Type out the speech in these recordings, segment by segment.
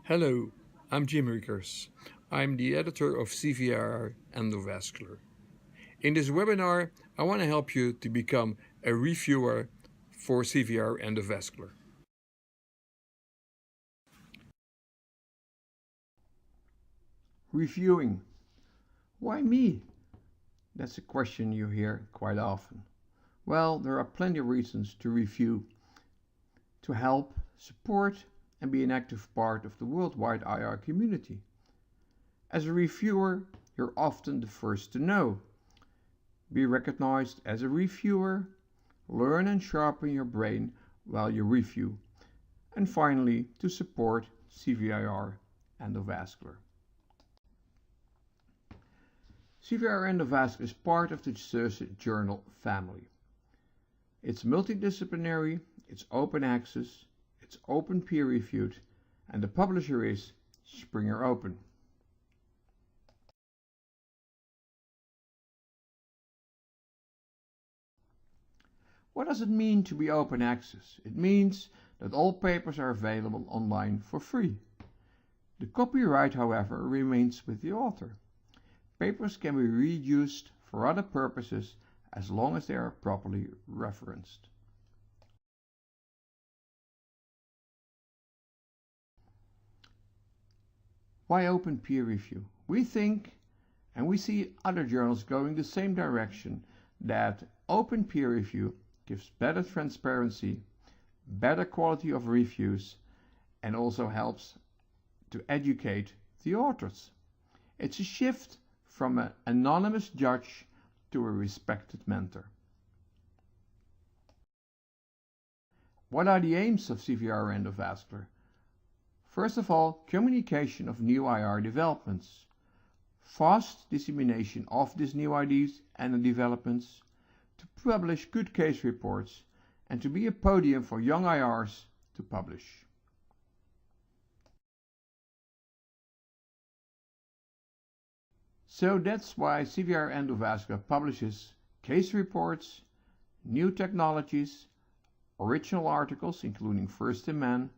Hello, I'm Jim Riekers. I'm the editor of CVIR Endovascular. In this webinar, I want to help you to become a reviewer for CVIR Endovascular. Reviewing. Why me? That's a question you hear quite often. Well, there are plenty of reasons to review, to help, support, and be an active part of the worldwide IR community. As a reviewer, you're often the first to know. Be recognized as a reviewer, learn and sharpen your brain while you review, and finally, to support CVIR Endovascular. CVIR Endovascular is part of the CIRSE journal family. It's multidisciplinary, it's open access, it's open peer-reviewed, and the publisher is Springer Open. What does it mean to be open access? It means that all papers are available online for free. The copyright, however, remains with the author. Papers can be reused for other purposes as long as they are properly referenced. Why open peer review? We think, and we see other journals going the same direction, that open peer review gives better transparency, better quality of reviews, and also helps to educate the authors. It's a shift from an anonymous judge to a respected mentor. What are the aims of CVIR Endovascular? First of all, communication of new IR developments, fast dissemination of these new ideas and developments, to publish good case reports, and to be a podium for young IRs to publish. So that's why CVIR Endovascular publishes case reports, new technologies, original articles including First in Man,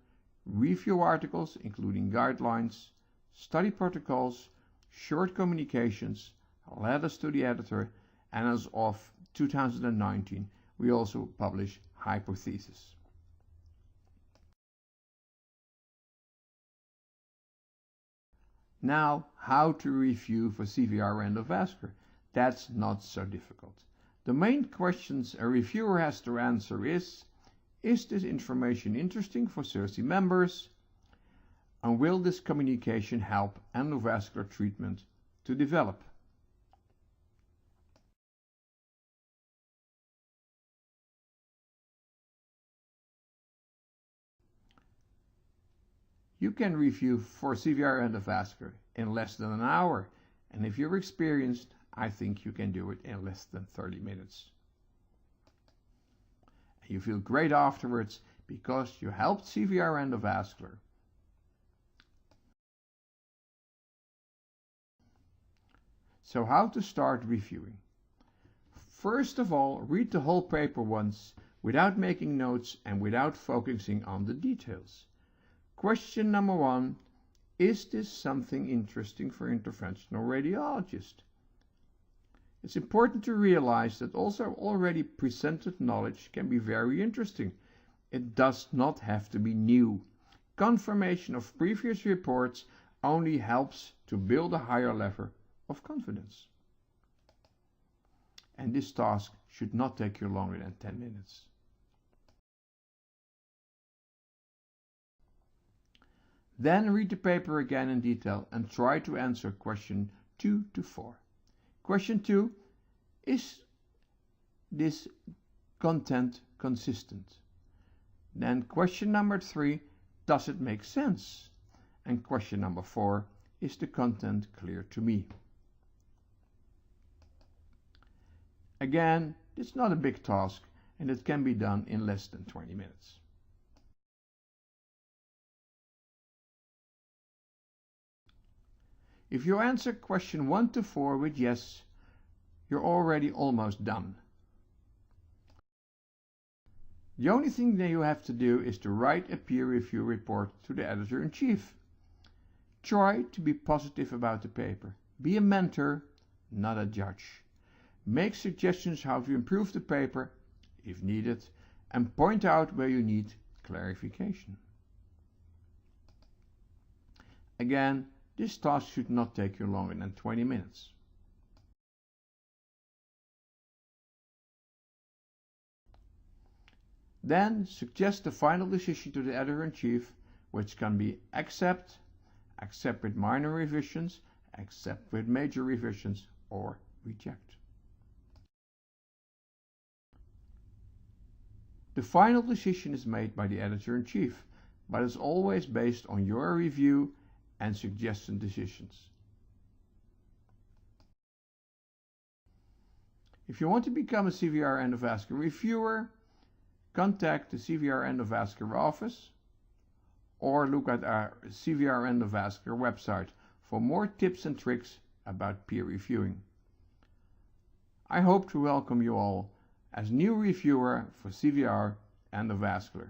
review articles including guidelines, study protocols, short communications, letters to the editor, and as of 2019 we also publish hypotheses. Now, how to review for CVIR Endovascular? That's not so difficult. The main questions a reviewer has to answer is this information interesting for CIRSE members? And will this communication help endovascular treatment to develop? You can review for CVIR Endovascular in less than an hour, and if you're experienced, I think you can do it in less than 30 minutes. You feel great afterwards because you helped CVIR Endovascular. So how to start reviewing? First of all, read the whole paper once without making notes and without focusing on the details. Question number 1, is this something interesting for interventional radiologists? It's important to realize that also already presented knowledge can be very interesting. It does not have to be new. Confirmation of previous reports only helps to build a higher level of confidence. And this task should not take you longer than 10 minutes. Then read the paper again in detail and try to answer question 2 to 4. Question 2, is this content consistent? Then question number 3, does it make sense? And question number 4, is the content clear to me? Again, it's not a big task and it can be done in less than 20 minutes. If you answer question 1 to 4 with yes, you're already almost done. The only thing that you have to do is to write a peer review report to the editor-in-chief. Try to be positive about the paper. Be a mentor, not a judge. Make suggestions how to improve the paper, if needed, and point out where you need clarification. Again, this task should not take you longer than 20 minutes. Then suggest the final decision to the editor-in-chief, which can be accept with minor revisions, accept with major revisions, or reject. The final decision is made by the editor-in-chief, but is always based on your review and suggested decisions. If you want to become a CVIR Endovascular reviewer, contact the CVIR Endovascular office or look at our CVIR Endovascular website for more tips and tricks about peer reviewing. I hope to welcome you all as new reviewer for CVIR Endovascular.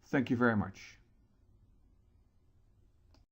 Thank you very much.